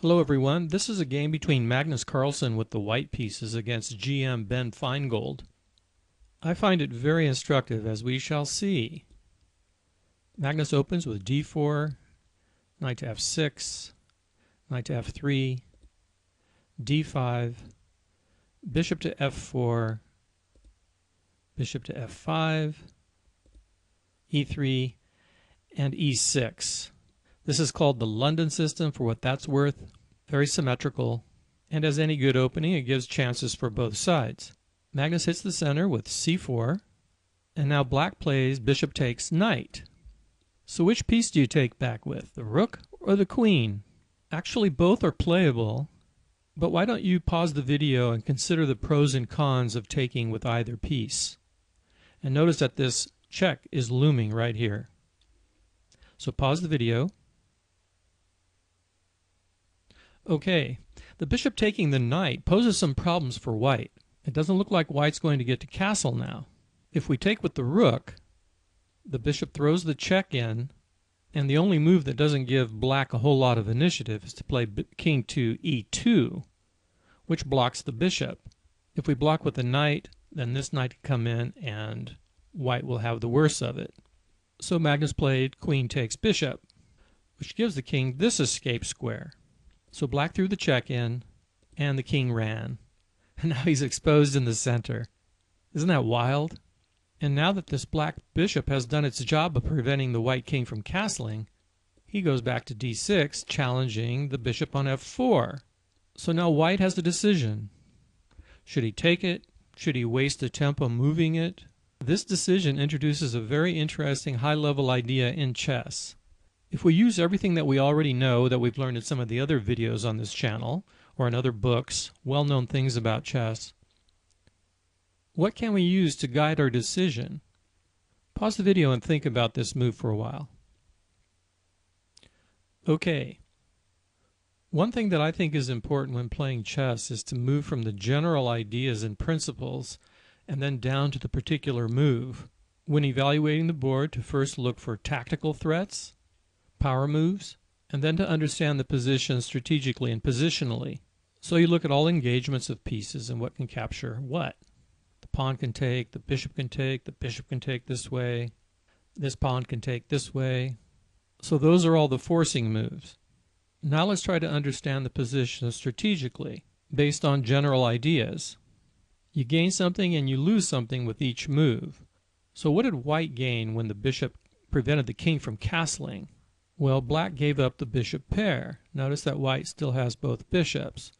Hello everyone, this is a game between Magnus Carlsen with the white pieces against GM Ben Feingold. I find it very instructive, as we shall see. Magnus opens with d4, knight to f6, knight to f3, d5, bishop to f4, bishop to f5, e3, and e6. This is called the London system for what that's worth. Very symmetrical, and as any good opening, it gives chances for both sides. Magnus hits the center with c4, and now black plays bishop takes knight. So which piece do you take back with, the rook or the queen? Actually, both are playable, but why don't you pause the video and consider the pros and cons of taking with either piece? And notice that this check is looming right here. So pause the video. Okay, the bishop taking the knight poses some problems for white. It doesn't look like white's going to get to castle now. If we take with the rook, the bishop throws the check in, and the only move that doesn't give black a whole lot of initiative is to play king to e2, which blocks the bishop. If we block with the knight, then this knight can come in and white will have the worst of it. So Magnus played queen takes bishop, which gives the king this escape square. So black threw the check in, and the king ran. And now he's exposed in the center. Isn't that wild? And now that this black bishop has done its job of preventing the white king from castling, he goes back to d6, challenging the bishop on f4. So now white has the decision. Should he take it? Should he waste a tempo moving it? This decision introduces a very interesting high-level idea in chess. If we use everything that we already know that we've learned in some of the other videos on this channel, or in other books, well-known things about chess, what can we use to guide our decision? Pause the video and think about this move for a while. Okay. One thing that I think is important when playing chess is to move from the general ideas and principles and then down to the particular move. When evaluating the board, to first look for tactical threats, power moves, and then to understand the position strategically and positionally. So you look at all engagements of pieces and what can capture what. The pawn can take, the bishop can take, the bishop can take this way, this pawn can take this way. So those are all the forcing moves. Now let's try to understand the position strategically, based on general ideas. You gain something and you lose something with each move. So what did white gain when the bishop prevented the king from castling? Well, black gave up the bishop pair. Notice that white still has both bishops,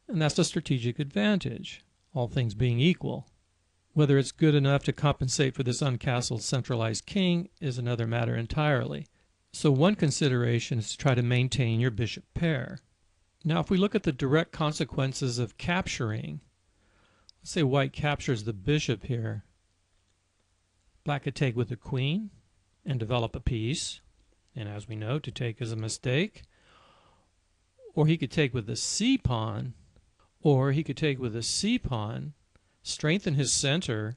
and that's a strategic advantage, all things being equal. Whether it's good enough to compensate for this uncastled centralized king is another matter entirely. So one consideration is to try to maintain your bishop pair. Now if we look at the direct consequences of capturing, let's say white captures the bishop here. Black could take with the queen and develop a piece. And as we know, to take is a mistake. Or he could take with the c-pawn, or he could take with the c-pawn, strengthen his center,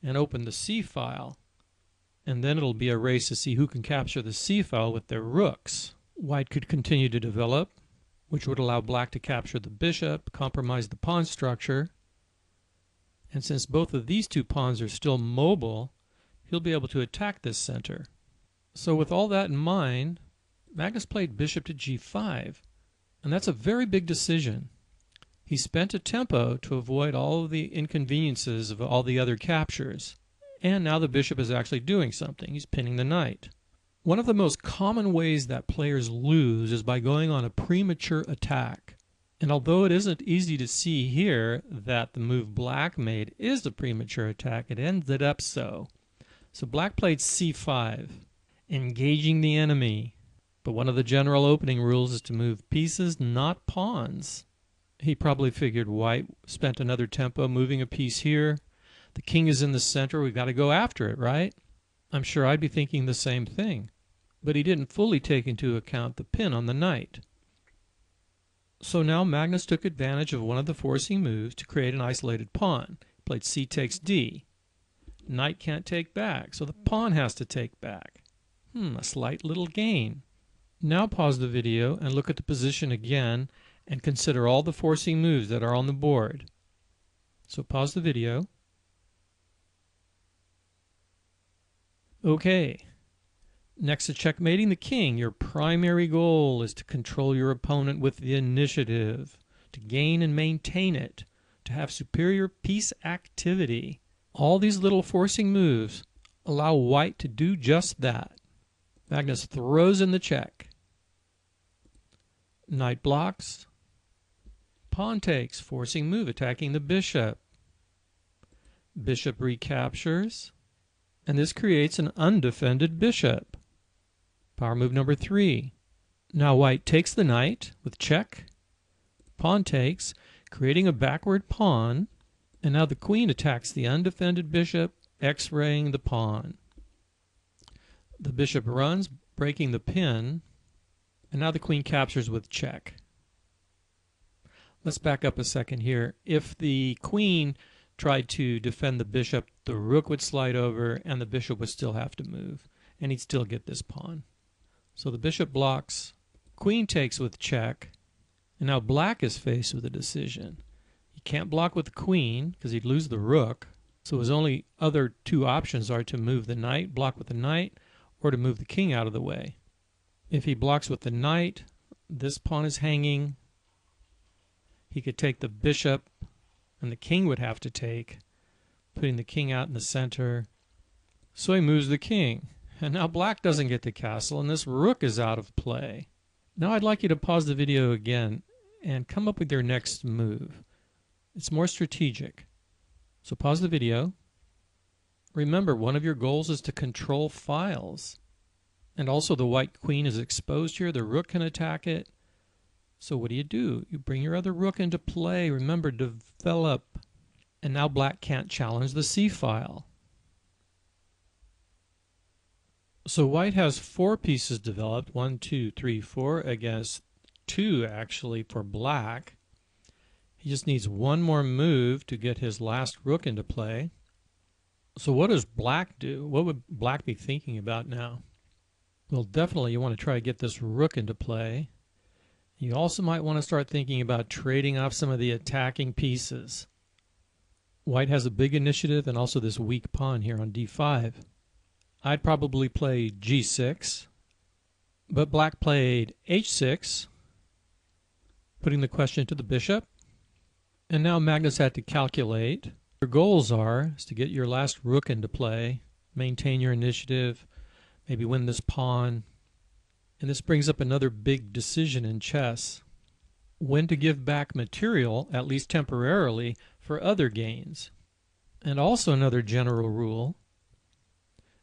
and open the c-file. And then it'll be a race to see who can capture the c-file with their rooks. White could continue to develop, which would allow black to capture the bishop, compromise the pawn structure. And since both of these two pawns are still mobile, he'll be able to attack this center. So with all that in mind, Magnus played bishop to g5, and that's a very big decision. He spent a tempo to avoid all of the inconveniences of all the other captures, and now the bishop is actually doing something. He's pinning the knight. One of the most common ways that players lose is by going on a premature attack. And although it isn't easy to see here that the move black made is the premature attack, it ended up so. So black played c5. Engaging the enemy. But one of the general opening rules is to move pieces, not pawns. He probably figured white spent another tempo moving a piece here. The king is in the center, we've got to go after it, right? I'm sure I'd be thinking the same thing. But he didn't fully take into account the pin on the knight. So now Magnus took advantage of one of the forcing moves to create an isolated pawn. He played c takes d. Knight can't take back, so the pawn has to take back. A slight little gain. Now pause the video and look at the position again and consider all the forcing moves that are on the board. So pause the video. Okay. Next to checkmating the king, your primary goal is to control your opponent with the initiative, to gain and maintain it, to have superior piece activity. All these little forcing moves allow white to do just that. Magnus throws in the check. Knight blocks. Pawn takes, forcing move, attacking the bishop. Bishop recaptures, and this creates an undefended bishop. Power move number 3. Now white takes the knight with check. Pawn takes, creating a backward pawn, and now the queen attacks the undefended bishop, x-raying the pawn. The bishop runs, breaking the pin, and now the queen captures with check. Let's back up a second here. If the queen tried to defend the bishop, the rook would slide over and the bishop would still have to move, and he'd still get this pawn. So the bishop blocks, queen takes with check, and now black is faced with a decision. He can't block with the queen because he'd lose the rook, so his only other two options are to move the knight, block with the knight, or to move the king out of the way. If he blocks with the knight, this pawn is hanging. He could take the bishop, and the king would have to take, putting the king out in the center. So he moves the king. And now black doesn't get the castle, and this rook is out of play. Now I'd like you to pause the video again and come up with your next move. It's more strategic. So pause the video. Remember, one of your goals is to control files. And also the white queen is exposed here. The rook can attack it. So what do? You bring your other rook into play. Remember, develop. And now black can't challenge the c file. So white has 4 pieces developed, 1, 2, 3, 4, against 2 actually for black. He just needs one more move to get his last rook into play. So what does black do? What would black be thinking about now? Well, definitely you want to try to get this rook into play. You also might want to start thinking about trading off some of the attacking pieces. White has a big initiative and also this weak pawn here on d5. I'd probably play g6, but black played h6, putting the question to the bishop. And now Magnus had to calculate. Your goals is to get your last rook into play, maintain your initiative, maybe win this pawn. And this brings up another big decision in chess: when to give back material, at least temporarily, for other gains. And also another general rule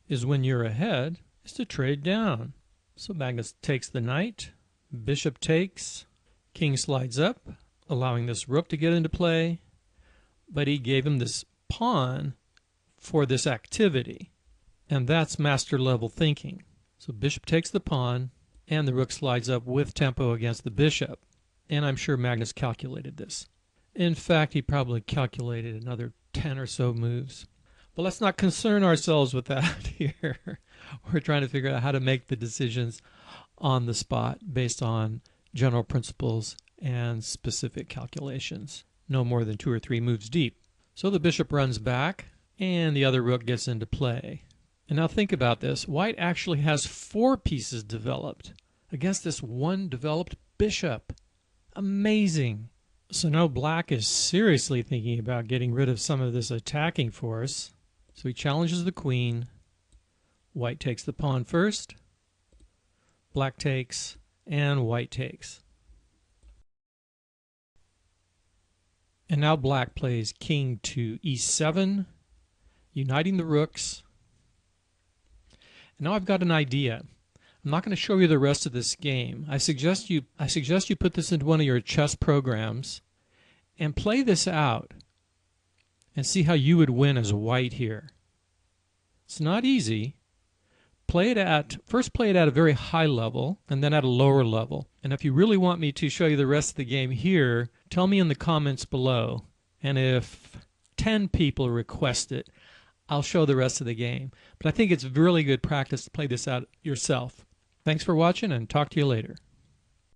is when you're ahead is to trade down. So Magnus takes the knight, bishop takes, king slides up, allowing this rook to get into play, but he gave him this pawn for this activity, and that's master level thinking. So bishop takes the pawn, and the rook slides up with tempo against the bishop, and I'm sure Magnus calculated this. In fact, he probably calculated another 10 or so moves. But let's not concern ourselves with that here. We're trying to figure out how to make the decisions on the spot based on general principles and specific calculations, no more than 2 or 3 moves deep. So the bishop runs back, and the other rook gets into play. And now think about this. White actually has 4 pieces developed against this one developed bishop. Amazing. So now black is seriously thinking about getting rid of some of this attacking force. So he challenges the queen. White takes the pawn first. Black takes, and white takes. And now black plays king to e7, uniting the rooks. And now I've got an idea. I'm not going to show you the rest of this game. I suggest you put this into one of your chess programs and play this out and see how you would win as white here. It's not easy. First play it at a very high level and then at a lower level. And if you really want me to show you the rest of the game here, tell me in the comments below. And if 10 people request it, I'll show the rest of the game. But I think it's really good practice to play this out yourself. Thanks for watching, and talk to you later.